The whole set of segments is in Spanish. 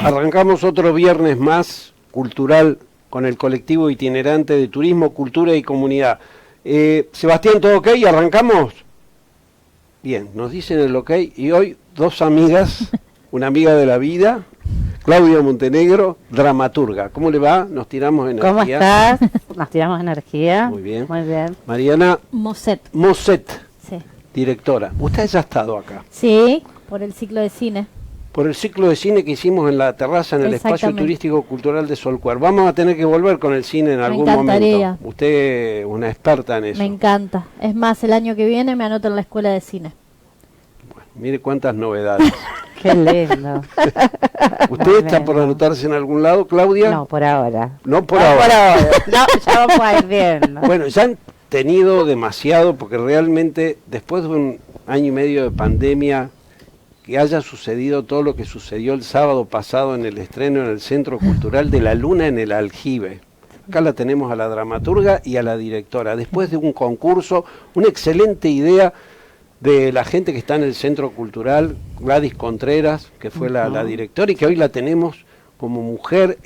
Arrancamos otro viernes más cultural con el colectivo itinerante de turismo, cultura y comunidad. Sebastián, ¿todo ok? ¿Arrancamos? Bien, nos dicen el ok y hoy dos amigas, una amiga de la vida, Claudia Montenegro, dramaturga. ¿Cómo le va? Nos tiramos energía. ¿Cómo estás? Nos tiramos energía. Muy bien. Muy bien. Mariana Moset. Sí. Directora. Usted ya ha estado acá. Sí, por el ciclo de cine. Por el ciclo de cine que hicimos en la terraza, en el espacio turístico cultural de Solcuar. Vamos a tener que volver con el cine en algún momento. Usted, una experta en eso. Me encanta. Es más, el año que viene me anoto en la escuela de cine. Bueno, mire cuántas novedades. Qué lindo. ¿Usted está por anotarse en algún lado, Claudia? No, por ahora. No por ahora. No, ya vamos a ir viendo. Bueno, ya han tenido demasiado, porque realmente después de un año y medio de pandemia, que haya sucedido todo lo que sucedió el sábado pasado en el estreno en el Centro Cultural de la Luna en el Aljibe. Acá la tenemos a la dramaturga y a la directora. Después de un concurso, una excelente idea de la gente que está en el Centro Cultural, Gladys Contreras, que fue la directora y que hoy la tenemos como mujer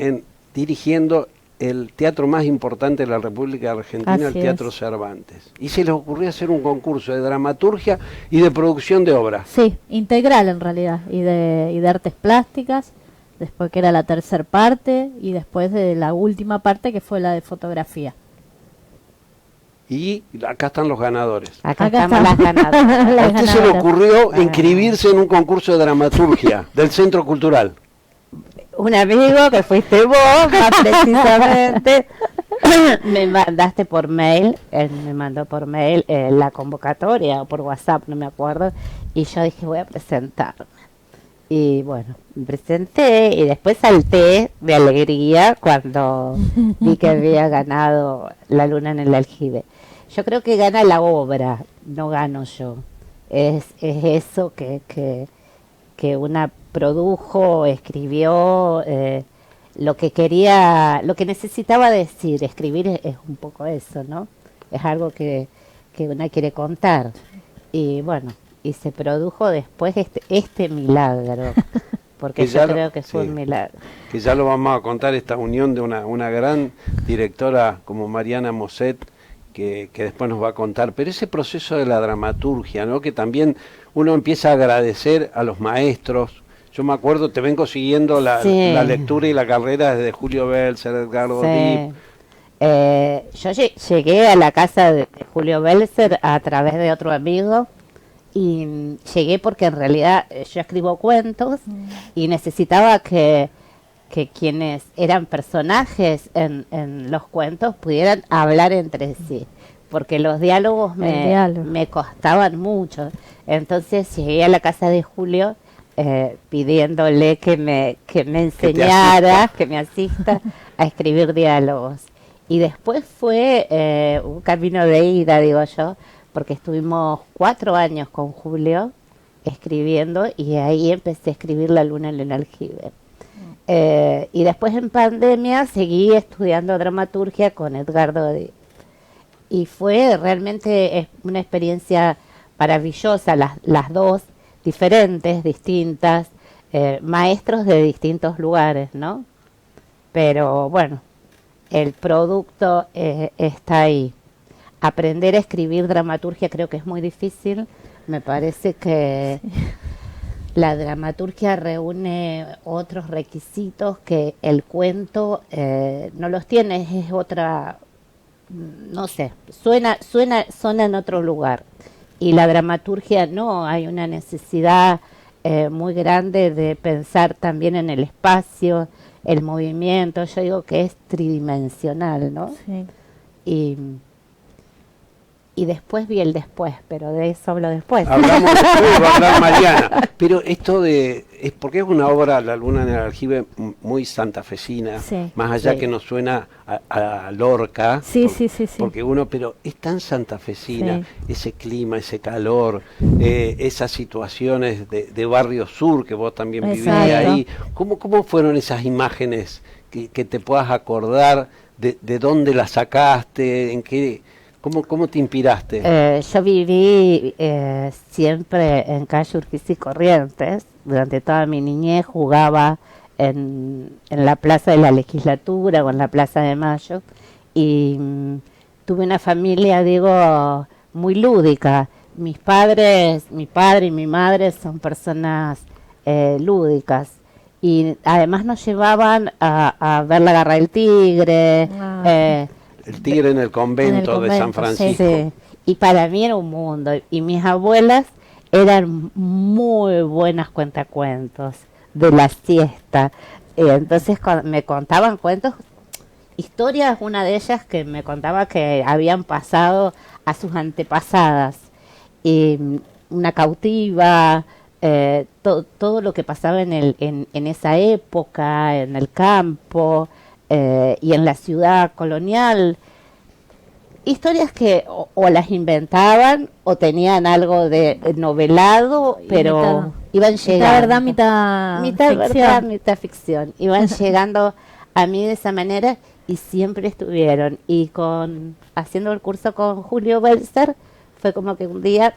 dirigiendo el teatro más importante de la República Argentina, el Teatro Cervantes. Y se les ocurrió hacer un concurso de dramaturgia y de producción de obras. Sí, integral en realidad, y de artes plásticas, después que era la tercera parte, y después de la última parte que fue la de fotografía. Y acá están los ganadores. Acá estamos las ganadoras. ¿A usted se le ocurrió inscribirse en un concurso de dramaturgia del Centro Cultural? Un amigo que fuiste vos, más precisamente, me mandaste por mail, él me mandó por mail la convocatoria, o por WhatsApp, no me acuerdo, y yo dije, voy a presentarme. Y bueno, me presenté y después salté de alegría cuando vi que había ganado La Luna en el Aljibe. Yo creo que gana la obra, no gano yo. Es eso que una produjo, escribió, lo que quería, lo que necesitaba decir. Escribir es un poco eso, ¿no? Es algo que una quiere contar. Y bueno, y se produjo después este milagro, porque yo creo que fue un milagro. Que ya lo vamos a contar, esta unión de una gran directora como Mariana Moset, que después nos va a contar, pero ese proceso de la dramaturgia, ¿no? Que también uno empieza a agradecer a los maestros. Yo me acuerdo, te vengo siguiendo la lectura y la carrera desde Julio Belzer, Edgardo Dip. Yo llegué a la casa de Julio Belzer a través de otro amigo, y llegué porque en realidad yo escribo cuentos y necesitaba que quienes eran personajes en los cuentos pudieran hablar entre sí, porque los diálogos me costaban mucho. Entonces llegué a la casa de Julio pidiéndole que me enseñara, que me asista a escribir diálogos. Y después fue un camino de ida, digo yo, porque estuvimos 4 años con Julio escribiendo, y ahí empecé a escribir La Luna en el Aljibe. Y después en pandemia seguí estudiando dramaturgia con Edgardo Dip. Y fue realmente una experiencia maravillosa, las dos, diferentes, distintas, maestros de distintos lugares, ¿no? Pero bueno, el producto está ahí. Aprender a escribir dramaturgia creo que es muy difícil. Me parece que la dramaturgia reúne otros requisitos que el cuento no los tiene, es otra, no sé, suena en otro lugar. Y la dramaturgia no, hay una necesidad muy grande de pensar también en el espacio, el movimiento. Yo digo que es tridimensional, ¿no? Sí. Y después vi el después, pero de eso hablo después. Hablamos después, va a hablar Mariana. Pero esto es porque es una obra, La Luna en el Aljibe, muy santafesina, más allá que nos suena a Lorca. Sí. Porque pero es tan santafesina, ese clima, ese calor, esas situaciones de Barrio Sur, que vos también vivís ahí. ¿Cómo fueron esas imágenes que te puedas acordar, de dónde las sacaste, en qué... ¿Cómo te inspiraste? Yo viví siempre en calle Urquiza y Corrientes. Durante toda mi niñez jugaba en la Plaza de la Legislatura o en la Plaza de Mayo, y tuve una familia, digo, muy lúdica. Mi padre y mi madre son personas lúdicas, y además nos llevaban a ver la Garra del Tigre. El Tigre en el convento de San Francisco. Sí, y para mí era un mundo. Y mis abuelas eran muy buenas cuentacuentos de la siesta. Entonces me contaban cuentos, historias, una de ellas que me contaba que habían pasado a sus antepasadas. Y una cautiva, todo lo que pasaba en esa época, en el campo y en la ciudad colonial. Historias que o las inventaban o tenían algo de novelado, pero iban llegando. Mitad verdad, mitad ficción. Iban llegando a mí de esa manera y siempre estuvieron. Y haciendo el curso con Julio Belzer, fue como que un día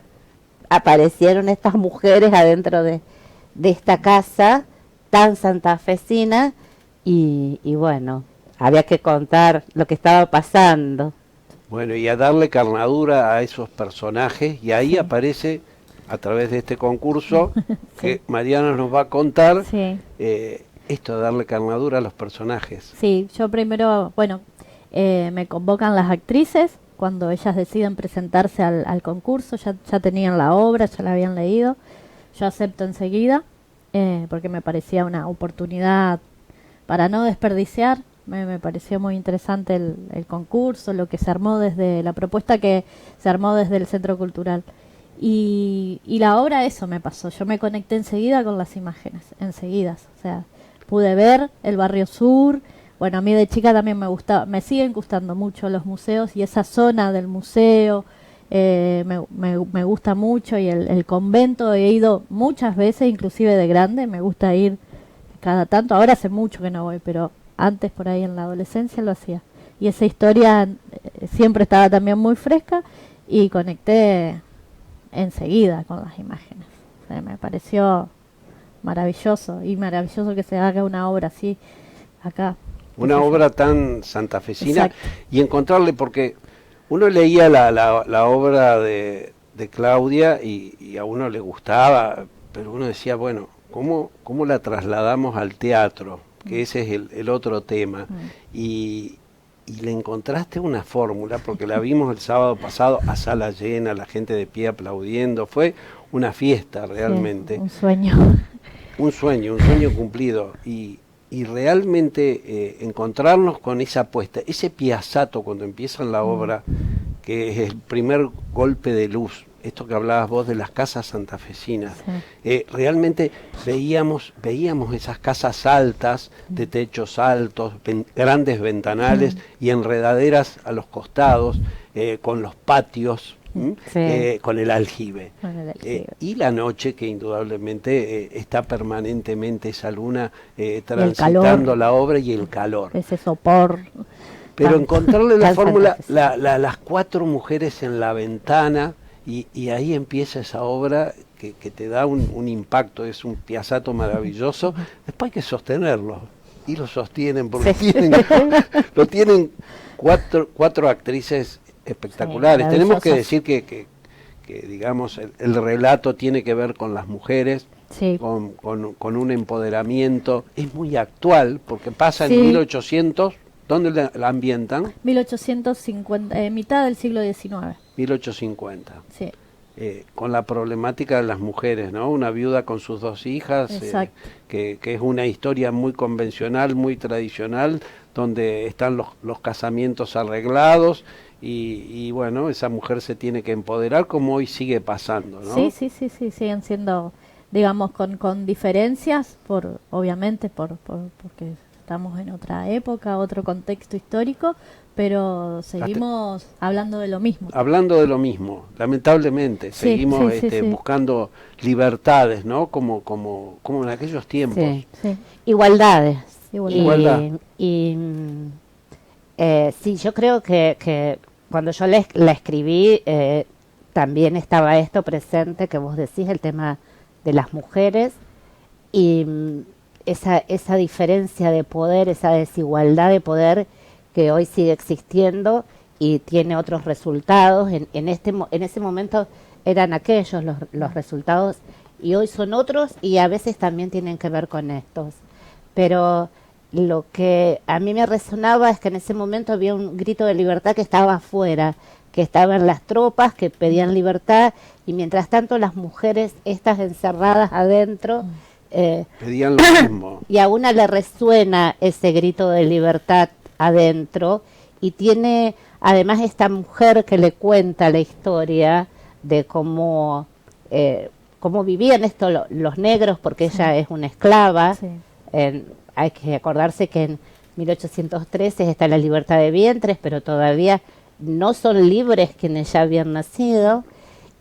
aparecieron estas mujeres adentro de esta casa tan santafesina y bueno, había que contar lo que estaba pasando. Bueno, y a darle carnadura a esos personajes, y ahí aparece, a través de este concurso, que Mariana nos va a contar, esto de darle carnadura a los personajes. Sí, yo primero, me convocan las actrices, cuando ellas deciden presentarse al concurso, ya tenían la obra, ya la habían leído, yo acepto enseguida, porque me parecía una oportunidad para no desperdiciar. Me pareció muy interesante el concurso, lo que se armó desde la propuesta que se armó desde el Centro Cultural. Y la obra, eso me pasó. Yo me conecté enseguida con las imágenes, enseguidas. O sea, pude ver el Barrio Sur. Bueno, a mí de chica también me siguen gustando mucho los museos y esa zona del museo me gusta mucho. Y el convento he ido muchas veces, inclusive de grande. Me gusta ir cada tanto. Ahora hace mucho que no voy, pero antes por ahí en la adolescencia lo hacía. Y esa historia siempre estaba también muy fresca y conecté enseguida con las imágenes. O sea, me pareció maravilloso, y maravilloso que se haga una obra así acá. Una obra tan santafesina. Exacto. Y encontrarle, porque uno leía la obra de Claudia y a uno le gustaba, pero uno decía, bueno, ¿cómo la trasladamos al teatro? Que ese es el otro tema. Y le encontraste una fórmula, porque la vimos el sábado pasado a sala llena, la gente de pie aplaudiendo, fue una fiesta realmente. Sí, un sueño. Un sueño cumplido. Y realmente encontrarnos con esa apuesta, ese piazzato cuando empiezan la obra, que es el primer golpe de luz, esto que hablabas vos de las casas santafesinas, realmente veíamos esas casas altas, de techos altos, grandes ventanales y enredaderas a los costados, con los patios, con el aljibe. Y la noche, que indudablemente está permanentemente esa luna transitando la obra, y el calor. Ese sopor. Pero encontrarle la fórmula, las cuatro mujeres en la ventana, y ahí empieza esa obra que te da un impacto, es un piazzato maravilloso. Después hay que sostenerlo, y lo sostienen, porque lo tienen cuatro actrices espectaculares. Tenemos que decir que digamos, el relato tiene que ver con las mujeres, con un empoderamiento. Es muy actual, porque pasa en 1800, ¿dónde la ambientan? 1850, mitad del siglo XIX. 1850. Sí. Con la problemática de las mujeres, ¿no? Una viuda con sus dos hijas, que es una historia muy convencional, muy tradicional, donde están los casamientos arreglados, y bueno, esa mujer se tiene que empoderar, como hoy sigue pasando, ¿no? Sí, siguen siendo, digamos, con diferencias, obviamente, porque estamos en otra época, otro contexto histórico, pero seguimos hablando de lo mismo. Hablando de lo mismo, lamentablemente, seguimos buscando libertades, ¿no? Como en aquellos tiempos. Igualdades. Igualdad. Sí, yo creo que cuando yo la escribí, también estaba esto presente que vos decís, el tema de las mujeres, y esa diferencia de poder, esa desigualdad de poder que hoy sigue existiendo y tiene otros resultados. En ese momento eran aquellos los resultados y hoy son otros y a veces también tienen que ver con estos. Pero lo que a mí me resonaba es que en ese momento había un grito de libertad que estaba afuera, que estaban las tropas que pedían libertad y mientras tanto las mujeres estas encerradas adentro pedían lo mismo. Y a una le resuena ese grito de libertad adentro y tiene además esta mujer que le cuenta la historia de cómo vivían esto los negros, porque Sí. ella es una esclava. Sí. Hay que acordarse que en 1813 está la libertad de vientres, pero todavía no son libres quienes ya habían nacido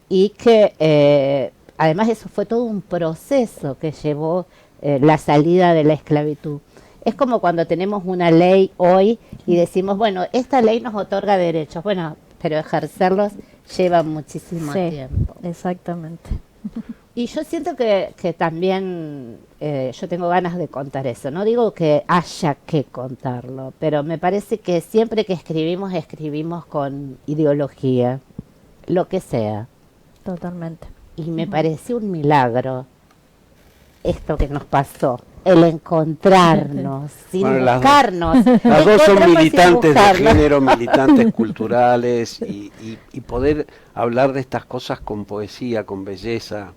y que además eso fue todo un proceso que llevó la salida de la esclavitud. Es como cuando tenemos una ley hoy y decimos, bueno, esta ley nos otorga derechos, bueno, pero ejercerlos lleva muchísimo Sí, tiempo. exactamente. Y yo siento que también yo tengo ganas de contar eso. No digo que haya que contarlo, pero me parece que siempre que escribimos con ideología, lo que sea. Totalmente. Y me pareció un milagro esto que nos pasó, el encontrarnos, sin Bueno, buscarnos. Las dos son Encontrarnos sin militantes de buscarnos. género, militantes culturales y poder hablar de estas cosas con poesía, con belleza.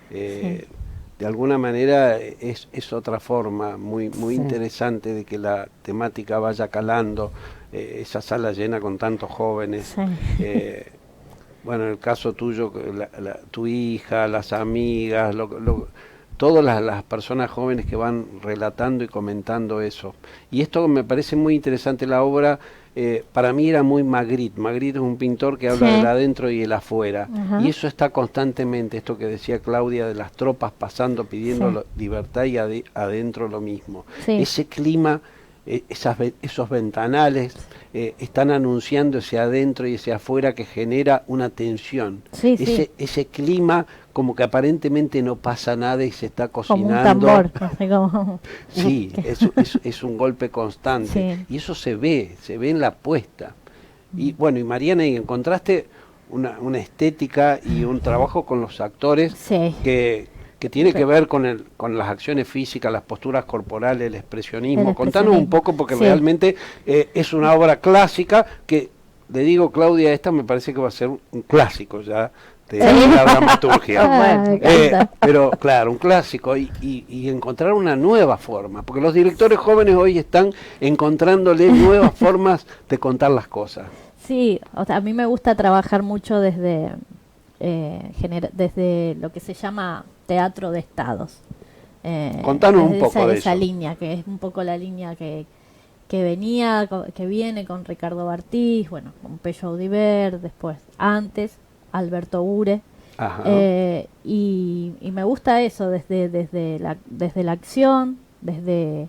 De alguna manera es otra forma muy Sí. interesante de que la temática vaya calando, esa sala llena con tantos jóvenes. Sí. Bueno, en el caso tuyo, tu hija, las amigas, todas las personas jóvenes que van relatando y comentando eso. Y esto me parece muy interesante, la obra, para mí era muy Magritte. Magritte es un pintor que habla Sí. del adentro y el afuera. Ajá. Y eso está constantemente, esto que decía Claudia, de las tropas pasando, pidiendo Sí. libertad y adentro lo mismo. Sí. Ese clima, esos ventanales están anunciando ese adentro y ese afuera que genera una tensión. Sí, sí. Ese clima como que aparentemente no pasa nada y se está Como un cocinando. tambor, así como... Sí, es un golpe constante. Sí. Y eso se ve en la puesta. Y bueno, y Mariana, y encontraste una estética y un trabajo con los actores Sí. que tiene Sí. que ver con las acciones físicas, las posturas corporales, el expresionismo. El Contanos un expresionismo. poco, porque Sí. realmente es una obra clásica que, le digo, Claudia, esta me parece que va a ser un clásico ya de la dramaturgia. Ah, me encanta. Pero claro, un clásico y encontrar una nueva forma, porque los directores jóvenes hoy están encontrándole nuevas formas de contar las cosas. Sí, o sea, a mí me gusta trabajar mucho desde lo que se llama teatro de estados. Contanos un desde poco de esa eso. línea, que es un poco la línea que viene con Ricardo Bartís, bueno, con Pello Audibert, después antes Alberto Ure. Ajá. Y me gusta eso desde la acción, desde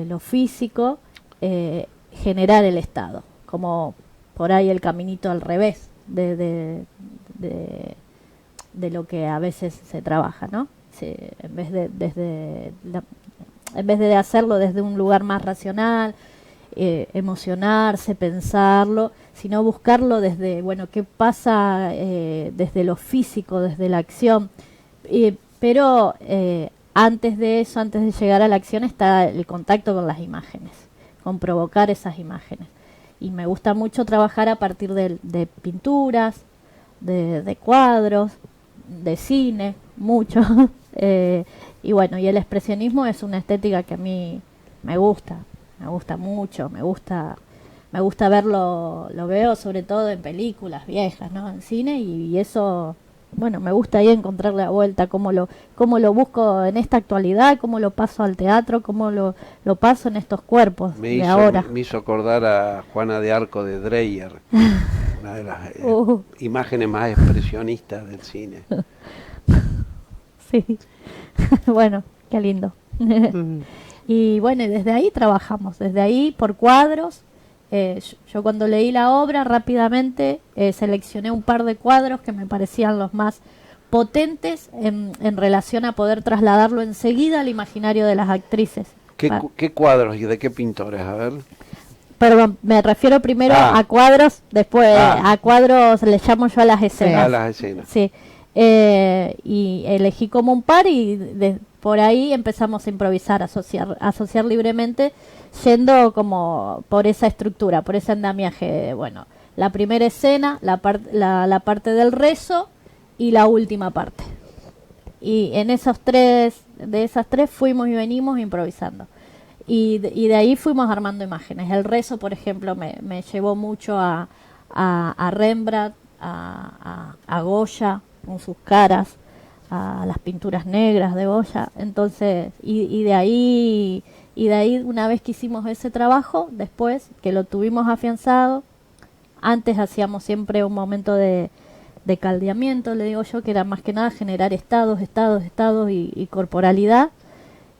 lo físico, generar el estado, como por ahí el caminito al revés de lo que a veces se trabaja, ¿no? En vez de hacerlo desde un lugar más racional, emocionarse, pensarlo, sino buscarlo desde, bueno, qué pasa desde lo físico, desde la acción. Pero antes de eso, antes de llegar a la acción, está el contacto con las imágenes, con provocar esas imágenes. Y me gusta mucho trabajar a partir de pinturas, de cuadros, de cine, mucho. Y bueno, y el expresionismo es una estética que a mí me gusta mucho, me gusta verlo, lo veo sobre todo en películas viejas, ¿no? En cine y eso, bueno, me gusta ahí encontrarle la vuelta, cómo lo busco en esta actualidad, cómo lo paso al teatro, cómo lo paso en estos cuerpos de ahora. Me hizo acordar a Juana de Arco de Dreyer, una de las imágenes más expresionistas del cine. Sí, bueno, qué lindo. Y bueno, y desde ahí trabajamos, desde ahí por cuadros. Yo cuando leí la obra rápidamente seleccioné un par de cuadros que me parecían los más potentes en relación a poder trasladarlo enseguida al imaginario de las actrices. ¿Qué cuadros y de qué pintores? A ver. Perdón, me refiero primero a cuadros, después a cuadros le llamo yo a las escenas. A las escenas. Sí. Y elegí como un par y por ahí empezamos a improvisar, a asociar libremente, yendo como por esa estructura, por ese andamiaje. Bueno, la primera escena, la parte del rezo y la última parte. Y en de esas tres fuimos y venimos improvisando. Y de ahí fuimos armando imágenes. El rezo, por ejemplo, me llevó mucho a Rembrandt, a Goya, con sus caras, a las pinturas negras de Goya. Entonces, y de ahí, una vez que hicimos ese trabajo, después que lo tuvimos afianzado, antes hacíamos siempre un momento de caldeamiento, le digo yo, que era más que nada generar estados y corporalidad,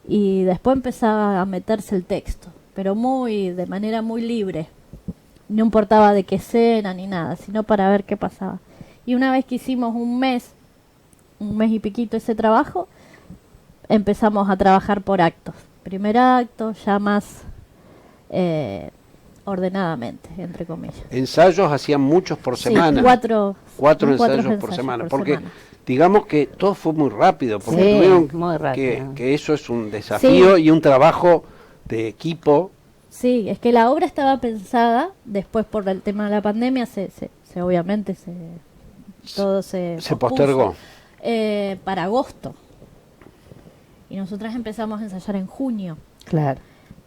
y después empezaba a meterse el texto, pero de manera muy libre. No importaba de qué escena ni nada, sino para ver qué pasaba. Y una vez que hicimos un mes y piquito ese trabajo, empezamos a trabajar por actos. Primer acto, ya más ordenadamente, entre comillas. Ensayos hacían muchos por semana. Cuatro ensayos por semana. Porque digamos que todo fue muy rápido, porque tuvieron muy rápido. que eso es un desafío y un trabajo de equipo. Sí, es que la obra estaba pensada, después por el tema de la pandemia, obviamente todo se postergó. Para agosto. Y nosotras empezamos a ensayar en junio. Claro.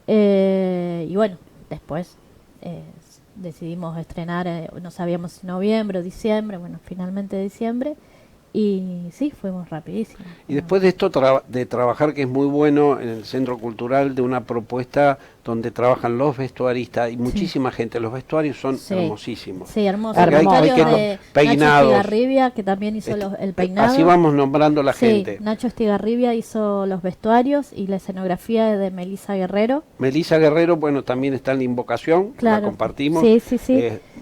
Y bueno, después decidimos estrenar, no sabíamos si noviembre o diciembre, bueno, finalmente diciembre. Y sí, fuimos rapidísimo. Y después de esto de trabajar, que es muy bueno en el Centro Cultural, de una propuesta donde trabajan los vestuaristas y muchísima gente. Los vestuarios son hermosísimos. Sí, hermosos. Hay de peinados. Nacho Estigarribia, que también hizo el peinado. Así vamos nombrando la gente. Nacho Estigarribia hizo los vestuarios y la escenografía de Melissa Guerrero. Melissa Guerrero, bueno, también está en la invocación, la compartimos. Sí.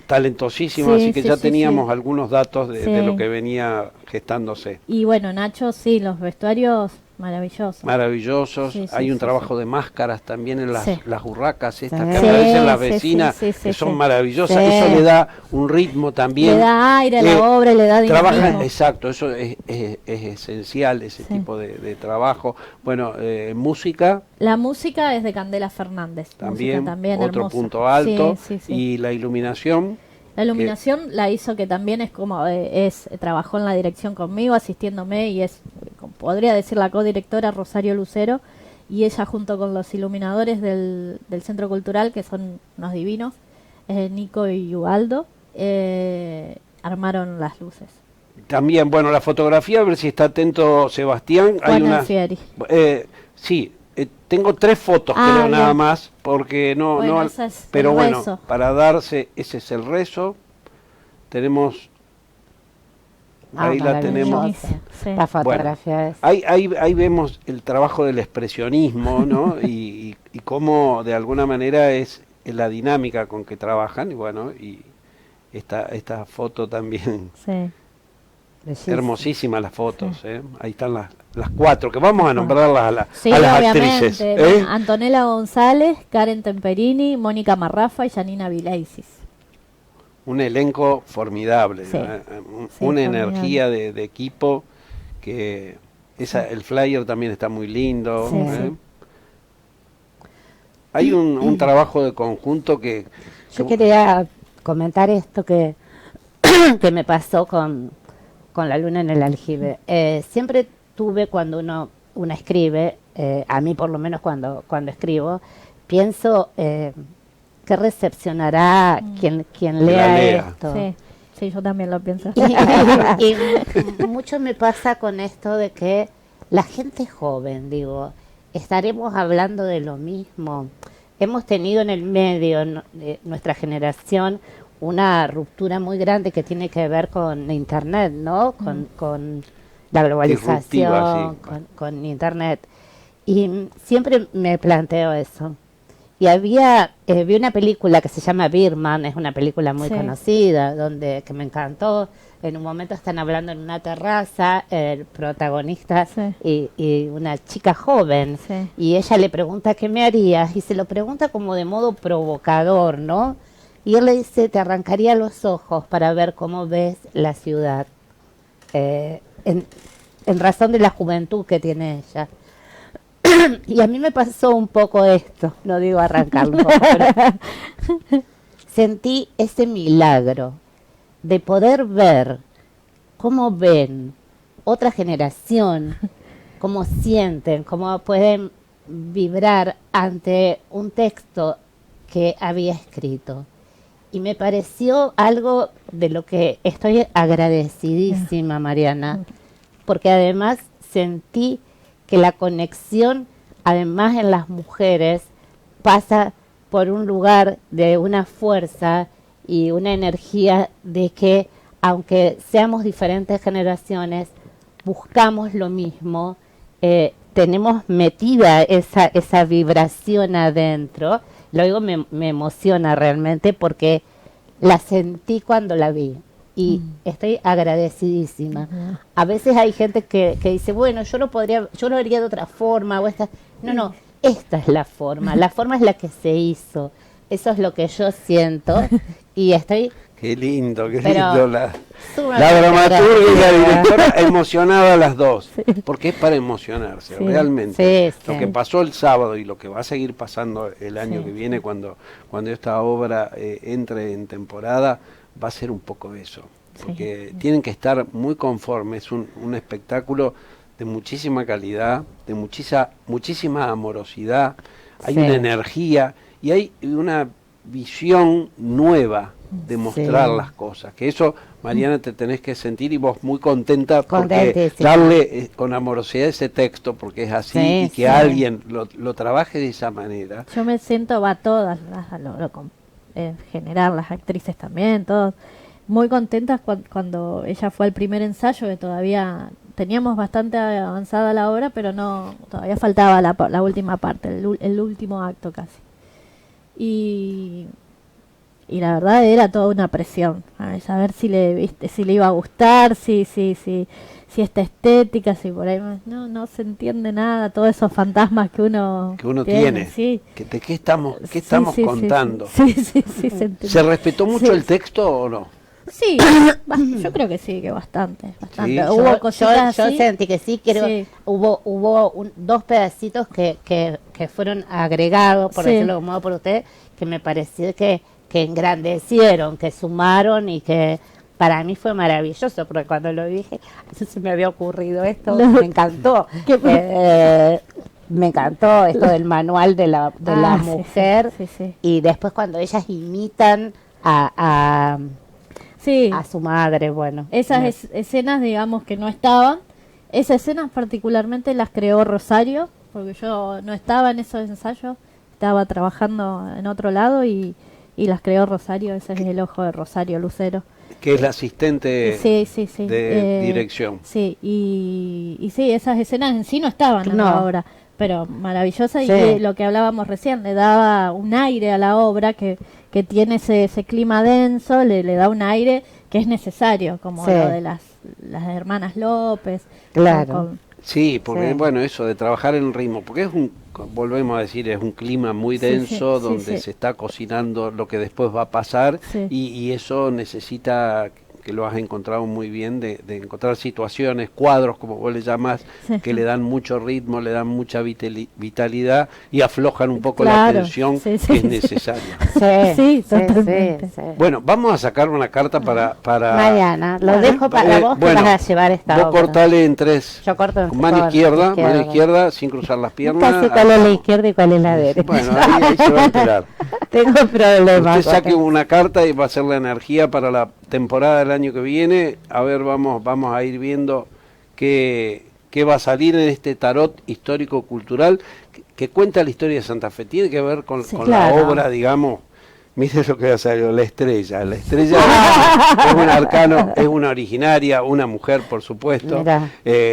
Talentosísimo, así que ya teníamos algunos datos de lo que venía gestándose. Y bueno, Nacho, los vestuarios maravillosos. Maravillosos. Hay un trabajo de máscaras también en las burracas estas que aparecen las vecinas, que son maravillosas. Eso le da un ritmo también. Le da aire a la obra, le da dinamismo. Exacto, eso es esencial, ese tipo de trabajo. Bueno, música. La música es de Candela Fernández. También otro hermosa. punto alto. Y la iluminación. La iluminación la hizo, que también es como trabajó en la dirección conmigo, asistiéndome, y podría decir, la codirectora Rosario Lucero, y ella junto con los iluminadores del Centro Cultural, que son unos divinos, Nico y Ubaldo, armaron las luces. También, bueno, la fotografía, a ver si está atento Sebastián. Hay una. Sí. Tengo 3 fotos, creo, nada más, porque pero bueno, para darse, ese es el rezo. Tenemos, ahí la tenemos. La fotografía ahí vemos el trabajo del expresionismo, ¿no? y cómo de alguna manera es la dinámica con que trabajan, y bueno, y esta foto también. Sí. Hermosísimas las fotos, ahí están las 4, que vamos a nombrarlas a las actrices. Antonella González, Karen Temperini, Mónica Marrafa y Janina Vileisis. Un elenco formidable, una energía de equipo, que el flyer también está muy lindo. Hay un trabajo de conjunto que... Yo quería comentar esto que me pasó con La luna en el aljibe. Siempre tuve, cuando uno escribe, a mí por lo menos cuando escribo, pienso qué recepcionará quien lea esto. Sí, yo también lo pienso. Y mucho me pasa con esto de que la gente joven, digo, estaremos hablando de lo mismo. Hemos tenido en el medio, de nuestra generación, una ruptura muy grande que tiene que ver con Internet, ¿no? Con la globalización, con Internet. Y siempre me planteo eso. y había, vi una película que se llama Birman, es una película muy Sí. conocida, que me encantó. En un momento están hablando en una terraza, el protagonista Sí. y una chica joven, Sí. y ella le pregunta ¿qué me harías? Y se lo pregunta como de modo provocador, ¿no? Y él le dice, te arrancaría los ojos para ver cómo ves la ciudad, en razón de la juventud que tiene ella. Y a mí me pasó un poco esto, no digo arrancarlo, pero sentí ese milagro de poder ver cómo ven otra generación, cómo sienten, cómo pueden vibrar ante un texto que había escrito. Y me pareció algo de lo que estoy agradecidísima, Mariana, porque además sentí que la conexión, además en las mujeres, pasa por un lugar de una fuerza y una energía de que, aunque seamos diferentes generaciones, buscamos lo mismo, tenemos metida esa vibración adentro. Luego me emociona realmente porque la sentí cuando la vi. Y estoy agradecidísima. A veces hay gente que dice, bueno, yo lo haría de otra forma. No, esta es la forma es la que se hizo. Eso es lo que yo siento. Y estoy... Qué lindo, qué Pero lindo. La sumamente dramaturga y la agradecida. directora emocionada a las dos. Porque es para emocionarse, Sí. realmente. Sí, Lo sí. que pasó el sábado y lo que va a seguir pasando el año Sí. que viene cuando esta obra entre en temporada, va a ser un poco eso. Porque tienen que estar muy conformes. Es un espectáculo de muchísima calidad, de muchísima amorosidad. Hay Sí. una energía y hay una visión nueva de mostrar Sí. las cosas, que eso, Mariana, te tenés que sentir, y vos muy contenta porque Contentísima. darle con amorosidad ese texto, porque es así, Sí, y que sí. alguien lo trabaje de esa manera. Yo me siento, va todas, en general, las actrices también, todos, muy contentas cuando ella fue al primer ensayo, que todavía teníamos bastante avanzada la obra, pero no, todavía faltaba la última parte, el último acto casi. Y la verdad era toda una presión, a saber si le iba a gustar, si esta estética, si por ahí no se entiende nada, todos esos fantasmas que uno tiene. Sí. ¿De qué estamos Sí, contando? Sí, se entiende. ¿Se respetó mucho Sí. el texto o no? Sí, yo creo que sí, que bastante. Sí. Hubo cositas Yo así. sentí que sí, creo. Sí. Hubo dos pedacitos que fueron agregados, por Sí. decirlo de modo por usted, que me pareció que engrandecieron, que sumaron y que para mí fue maravilloso, porque cuando lo dije, no se me había ocurrido esto, No. me encantó. Me encantó esto del manual de la Ah, sí, mujer, sí. y después cuando ellas imitan a Sí, su madre, bueno. esas escenas, digamos, que no estaban, esas escenas particularmente las creó Rosario, porque yo no estaba en esos ensayos, estaba trabajando en otro lado y las creó Rosario, ese es el ojo de Rosario Lucero. Que es la asistente Sí. de dirección. Sí, y sí, esas escenas en sí no estaban en No. la obra, pero maravillosa, Sí. y lo que hablábamos recién, le daba un aire a la obra que tiene ese clima denso, le da un aire que es necesario, como Sí. lo de las hermanas López. Claro. Sí, porque Sí. bueno, eso de trabajar en ritmo, porque volvemos a decir, es un clima muy denso sí, donde sí. se está cocinando lo que después va a pasar, Sí. y eso necesita, que lo has encontrado muy bien, de encontrar situaciones, cuadros, como vos le llamás, Sí. que le dan mucho ritmo, le dan mucha vitalidad y aflojan un poco la Claro, tensión sí, que es sí. necesaria. Sí, totalmente. sí. Bueno, vamos a sacar una carta para Mariana, lo dejo para vos, que bueno, vas a llevar esta vos obra. cortale en tres. Yo corto en Con mano con izquierda, sin cruzar las piernas. Nunca sé cuál es la izquierda y cuál es la derecha. Bueno, ahí se va a enterar. Tengo problemas. Usted saque con eso. una carta y va a ser la energía para la temporada del año que viene. A ver, vamos a ir viendo qué va a salir en este tarot histórico-cultural que cuenta la historia de Santa Fe. Tiene que ver con Sí, la claro. obra, digamos, Mire lo que ha salido, la estrella. La estrella es un arcano, es una originaria, una mujer, por supuesto,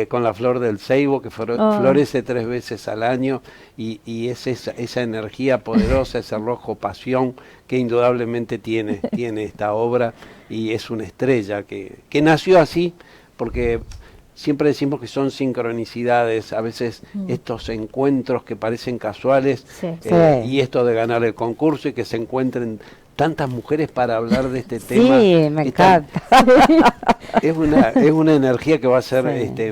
con la flor del ceibo, que florece 3 veces al año, y es esa energía poderosa, ese rojo pasión que indudablemente tiene esta obra, y es una estrella que nació así, porque siempre decimos que son sincronicidades, a veces estos encuentros que parecen casuales, y esto de ganar el concurso y que se encuentren tantas mujeres para hablar de este tema. Sí, me encanta. Es una energía que va a ser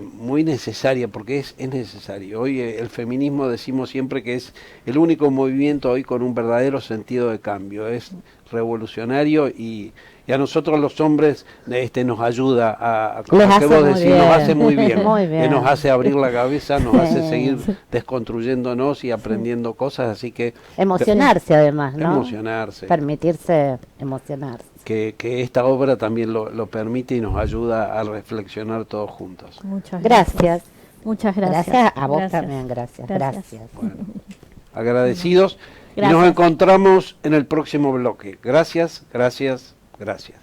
muy necesaria, porque es necesario. Hoy el feminismo decimos siempre que es el único movimiento hoy con un verdadero sentido de cambio, es revolucionario, y a nosotros los hombres nos ayuda a como que vos decís, nos hace muy bien, nos hace abrir la cabeza, nos hace seguir desconstruyéndonos y aprendiendo cosas, así que emocionarse además, ¿no? Emocionarse. Permitirse emocionarse. Que esta obra también lo permite y nos ayuda a reflexionar todos juntos. Muchas gracias. Muchas gracias. Gracias a vos también, gracias. Bueno, agradecidos. Y nos encontramos en el próximo bloque. Gracias, gracias, gracias.